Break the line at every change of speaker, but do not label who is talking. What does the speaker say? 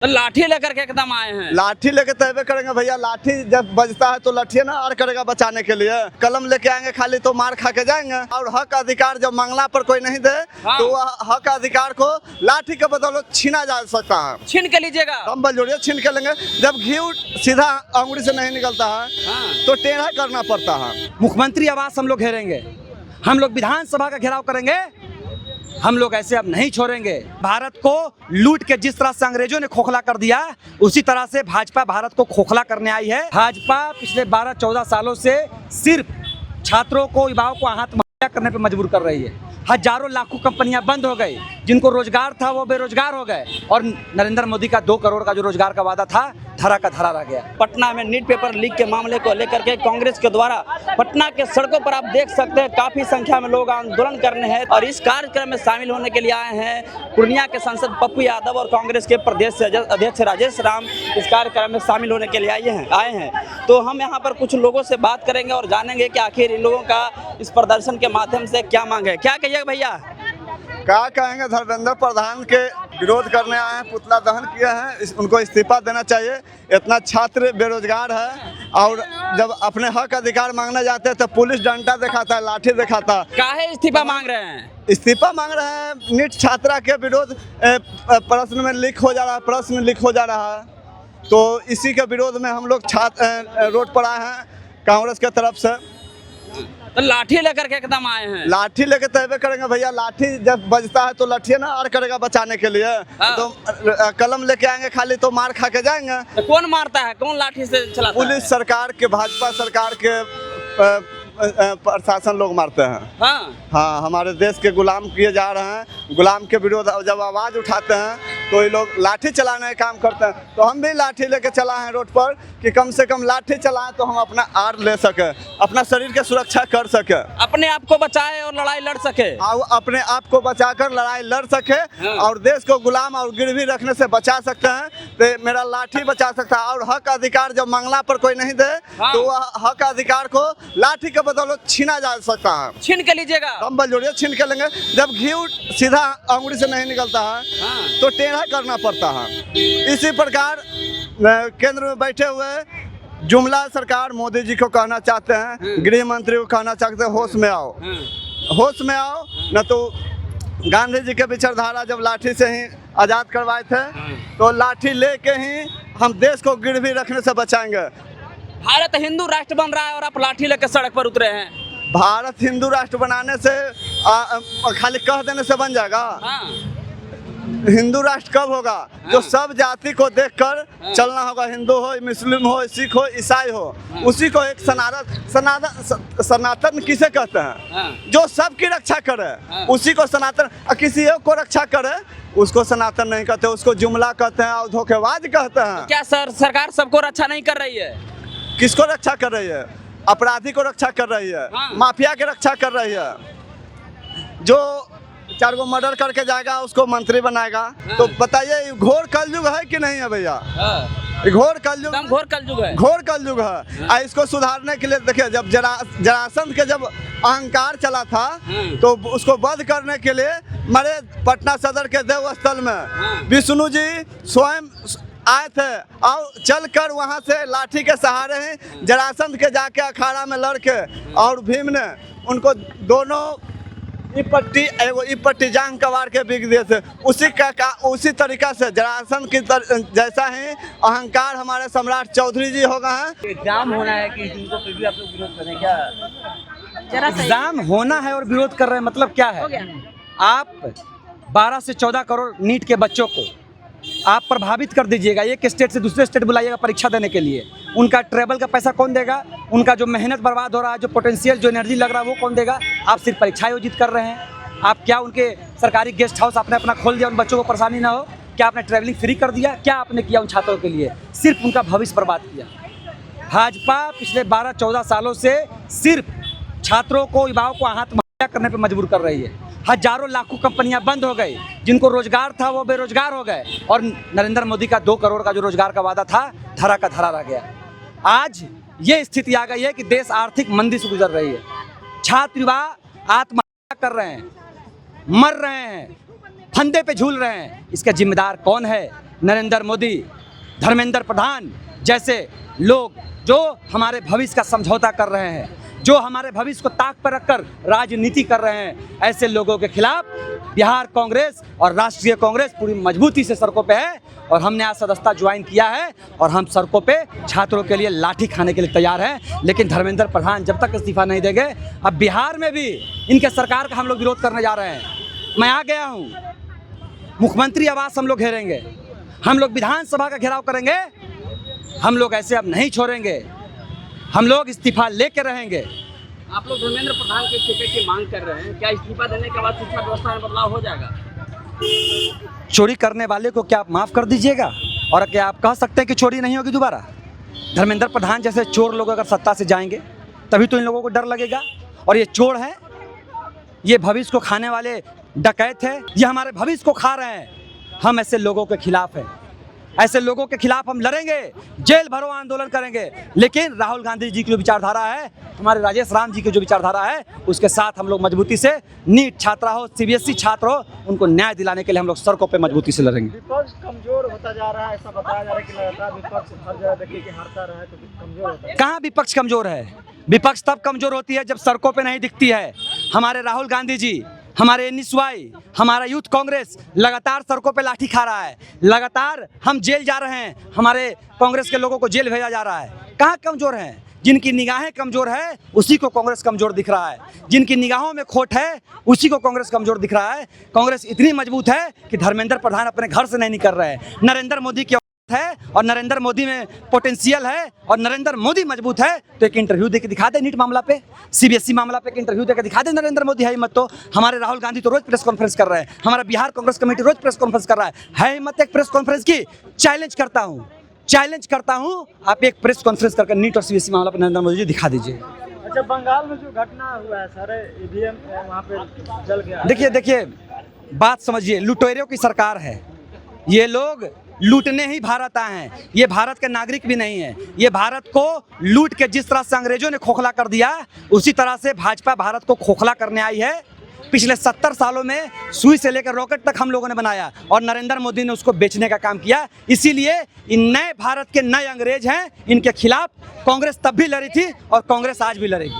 तो लाठी लेकर के एकदम आए हैं।
लाठी लेके तैबे करेंगे भैया। लाठी जब बजता है तो लाठी ना और करेगा बचाने के लिए। कलम लेके आएंगे खाली तो मार खा के जाएंगे। और हक अधिकार जब मांगना पर कोई नहीं दे तो वह हक अधिकार को लाठी के बदौलत छीना जा सकता है।
छीन के लीजिएगा।
हम बल जोड़िए छीन के लेंगे। जब घी सीधा अंगुली से नहीं निकलता है तो टेढ़ा करना पड़ता है।
मुख्यमंत्री आवास हम लोग घेरेंगे, हम लोग विधानसभा का घेराव करेंगे, हम लोग ऐसे अब नहीं छोड़ेंगे। भारत को लूट के जिस तरह से अंग्रेजों ने खोखला कर दिया, उसी तरह से भाजपा भारत को खोखला करने आई है। भाजपा पिछले 12-14 सालों से सिर्फ छात्रों को, युवाओं को आत्महत्या करने पर मजबूर कर रही है। हजारों लाखों कंपनियां बंद हो गई, जिनको रोजगार था वो बेरोजगार हो गए, और नरेंद्र मोदी का 2 करोड़ का जो रोजगार का वादा था धरा का धरा रह गया।
पटना में नीट पेपर लीक के मामले को लेकर के कांग्रेस के द्वारा पटना के सड़कों पर आप देख सकते हैं काफी संख्या में लोग आंदोलन करने हैं और इस कार्यक्रम में शामिल होने के लिए आए हैं। पूर्णिया के सांसद पप्पू यादव और कांग्रेस के प्रदेश अध्यक्ष राजेश राम इस कार्यक्रम में शामिल होने के लिए आए हैं। तो हम यहाँ पर कुछ लोगों से बात करेंगे और जानेंगे कि आखिर इन लोगों का इस प्रदर्शन के माध्यम से क्या मांग है। क्या कहिएगा भैया?
क्या कहेंगे, धर्मेंद्र प्रधान के विरोध करने आए हैं, पुतला दहन किए हैं, उनको इस्तीफा देना चाहिए। इतना छात्र बेरोजगार है और जब अपने हक अधिकार मांगने जाते हैं तो पुलिस डंडा दिखाता है, लाठी दिखाता है।
काहे इस्तीफा मांग रहे हैं?
इस्तीफा मांग रहे हैं नीट छात्रा के विरोध। प्रश्न में लीक हो जा रहा है, प्रश्न लीक हो जा रहा है, तो इसी के विरोध में हम लोग रोड पर आए हैं कांग्रेस के तरफ से।
तो लाठी लेकर के एकदम आए हैं।
लाठी लेके तैबे करेंगे भैया। लाठी जब बजता है तो लाठी ना और करेगा बचाने के लिए। तो कलम लेके आएंगे खाली तो मार खा के जाएंगे।
तो कौन मारता है, कौन लाठी से चलाता है?
पुलिस सरकार के, भाजपा सरकार के प्रशासन लोग मारते हैं। हाँ, हमारे देश के गुलाम किए जा रहे हैं। गुलाम के विरोध जब आवाज उठाते हैं तो ये लोग लाठी चलाने का काम करते हैं। तो हम भी लाठी लेके चला है रोड पर कि कम से कम लाठी चलाएं तो हम अपना आर ले सके, अपना शरीर की सुरक्षा कर सके,
अपने आप को बचाए और लड़ाई लड़ सके,
अपने आप को बचाकर लड़ाई लड़ सके और देश को गुलाम और गिरवी रखने से बचा सकते हैं। तो मेरा लाठी बचा सकता है। और हक अधिकार जब मांगना पर कोई नहीं दे तो वह हक अधिकार को लाठी के बदौलत छीना जा सकता है।
छीन के लीजिएगा।
हम बल जोड़िए छीन के लेंगे। जब घी सीधा अंगुली से नहीं निकलता है तो टेढ़ा करना पड़ता है। इसी प्रकार केंद्र में बैठे हुए जुमला सरकार मोदी जी को कहना चाहते हैं, गृह मंत्री को कहना चाहते हैं, होश में आओ, होश में आओ। न तो गांधी जी के विचारधारा जब लाठी से ही आज़ाद करवाए थे तो लाठी लेके ही हम देश को गिरवी रखने से बचाएंगे।
भारत हिंदू राष्ट्र बन रहा है और आप लाठी लेकर सड़क पर उतरे हैं।
भारत हिंदू राष्ट्र बनाने से खाली कह देने से बन जाएगा? हिंदू राष्ट्र कब होगा? जो सब जाति को देखकर चलना होगा। हिंदू हो, मुस्लिम हो, सिख हो, ईसाई हो, उसी को एक सनातन किसे कहते हैं? जो सबकी रक्षा करे उसी को सनातन। किसी एक को रक्षा करे उसको सनातन नहीं कहते, उसको जुमला कहते हैं और धोखेबाज कहते हैं।
क्या सरकार सबको रक्षा नहीं कर रही है?
किसको रक्षा कर रही है? अपराधी को रक्षा कर रही है, माफिया की रक्षा कर रही है। जो 4 गो मर्डर करके जाएगा उसको मंत्री बनाएगा। तो बताइए घोर कलयुग है कि नहीं है भैया? घोर कलयुग,
घोर कलयुग है,
घोर कलयुग है। इसको सुधारने के लिए देखिए, जब जरासंध के जब अहंकार चला था तो उसको वध करने के लिए हमारे पटना सदर के देव स्थल में विष्णु जी स्वयं आए थे और चलकर वहां से लाठी के सहारे ही जरासंध के जाके अखाड़ा में लड़के और भीम ने उनको दोनों इपट्टी जांग कबाड़ के बिक दिए थे। उसी तरीका से जरासंध की जैसा ही अहंकार हमारे सम्राट चौधरी जी हो गए हैं।
एग्जाम होना है कि इनको फिर भी आप लोग विरोध करें क्या? एग्जाम होना है और विरोध कर रहे हैं, मतलब क्या है? आप 12 से 14 करोड़ नीट के बच्चों को आप प्रभावित कर दीजिएगा। एक स्टेट से दूसरे स्टेट बुलाइएगा परीक्षा देने के लिए, उनका ट्रेवल का पैसा कौन देगा? उनका जो मेहनत बर्बाद हो रहा है, जो पोटेंशियल, जो एनर्जी लग रहा है, वो कौन देगा? आप सिर्फ परीक्षा आयोजित कर रहे हैं। आप क्या उनके सरकारी गेस्ट हाउस आपने अपना खोल दिया, उन बच्चों को परेशानी ना हो? क्या आपने ट्रैवलिंग फ्री कर दिया? क्या आपने किया उन छात्रों के लिए? सिर्फ उनका भविष्य बर्बाद किया। भाजपा पिछले 12-14 सालों से सिर्फ छात्रों को, युवाओं को आत्महत्या करने पर मजबूर कर रही है। हजारों लाखों कंपनियां बंद हो गई, जिनको रोजगार था वो बेरोजगार हो गए, और नरेंद्र मोदी का 2 करोड़ का जो रोजगार का वादा था धरा का धरा रह गया। आज ये स्थिति आ गई है कि देश आर्थिक मंदी से गुजर रही है। छात्र युवा आत्महत्या कर रहे हैं, मर रहे हैं, फंदे पे झूल रहे हैं। इसका जिम्मेदार कौन है? नरेंद्र मोदी, धर्मेंद्र प्रधान जैसे लोग जो हमारे भविष्य का समझौता कर रहे हैं, जो हमारे भविष्य को ताक पर रखकर राजनीति कर रहे हैं, ऐसे लोगों के खिलाफ बिहार कांग्रेस और राष्ट्रीय कांग्रेस पूरी मजबूती से सड़कों पे है। और हमने आज सदस्यता ज्वाइन किया है और हम सड़कों पे छात्रों के लिए लाठी खाने के लिए तैयार हैं। लेकिन धर्मेंद्र प्रधान जब तक इस्तीफा नहीं देंगे, अब बिहार में भी इनके सरकार का हम लोग विरोध करने जा रहे हैं। मैं आ गया हूँ, मुख्यमंत्री आवास हम लोग घेरेंगे, हम लोग विधानसभा का घेराव करेंगे। हम लोग ऐसे अब नहीं छोड़ेंगे, हम लोग इस्तीफा लेके रहेंगे।
आप लोग धर्मेंद्र प्रधान के इस्तीफे की मांग कर रहे हैं, क्या इस्तीफा देने के बाद शिक्षा व्यवस्था में बदलाव हो जाएगा?
चोरी करने वाले को क्या आप माफ़ कर दीजिएगा? और क्या आप कह सकते हैं कि चोरी नहीं होगी दोबारा? धर्मेंद्र प्रधान जैसे चोर लोग अगर सत्ता से जाएंगे तभी तो इन लोगों को डर लगेगा। और ये चोर हैं, ये भविष्य को खाने वाले डकैत हैं, ये हमारे भविष्य को खा रहे हैं। हम ऐसे लोगों के खिलाफ हैं, ऐसे लोगों के खिलाफ हम लड़ेंगे, जेल भरो आंदोलन करेंगे। लेकिन राहुल गांधी जी की जो विचारधारा है, हमारे राजेश राम जी की जो विचारधारा है, उसके साथ हम लोग मजबूती से नीट छात्रा हो, सीबीएसई छात्र हो, उनको न्याय दिलाने के लिए हम लोग सड़कों पे मजबूती से लड़ेंगे।
विपक्ष कमजोर होता जा रहा है, ऐसा बताया जा रहा है कि लगातार विपक्ष हर जगह देखिए कि हारता रहा है तो कमजोर होता है।
कहाँ विपक्ष कमजोर है? विपक्ष तब कमजोर होती है जब सड़कों पे नहीं दिखती है। हमारे राहुल गांधी जी, हमारे एनएसवाई, हमारा यूथ कांग्रेस लगातार सड़कों पे लाठी खा रहा है, लगातार हम जेल जा रहे हैं, हमारे कांग्रेस के लोगों को जेल भेजा जा रहा है। कहाँ कमजोर हैं? जिनकी निगाहें कमजोर है उसी को कांग्रेस कमजोर दिख रहा है, जिनकी निगाहों में खोट है उसी को कांग्रेस कमजोर दिख रहा है। कांग्रेस इतनी मजबूत है कि धर्मेंद्र प्रधान अपने घर से नहीं निकल रहे हैं। नरेंद्र मोदी की है और नरेंद्र मोदी में पोटेंशियल है और नरेंद्र मोदी मजबूत है तो एक इंटरव्यू देके दिखा दे नीट मामला पे, सीबीएसई मामला पे एक इंटरव्यू देके दिखा दे नरेंद्र मोदी। है हिम्मत तो हमारे राहुल गांधी तो रोज प्रेस कॉन्फ्रेंस कर रहे हैं, हमारा बिहार कांग्रेस कमेटी रोज प्रेस कॉन्फ्रेंस कर रहा है हिम्मत एक प्रेस कॉन्फ्रेंस की? चैलेंज करता हूँ आप एक प्रेस कॉन्फ्रेंस करके नीट और सीबीएसई मामला पर नरेंद्र मोदी जी दिखा दीजिए।
अच्छा, बंगाल में जो घटना हुआ है, सारे ईवीएम वहाँ पे जल गया।
देखिए बात समझिए, लुटेरों की सरकार है, ये लोग लूटने ही भारत आए हैं, ये भारत के नागरिक भी नहीं है। ये भारत को लूट के जिस तरह से अंग्रेजों ने खोखला कर दिया, उसी तरह से भाजपा भारत को खोखला करने आई है। पिछले 70 सालों में सुई से लेकर रॉकेट तक हम लोगों ने बनाया और नरेंद्र मोदी ने उसको बेचने का काम किया। इसीलिए इन नए भारत के नए अंग्रेज हैं, इनके खिलाफ कांग्रेस तब भी लड़ी थी और कांग्रेस आज भी लड़ेगी।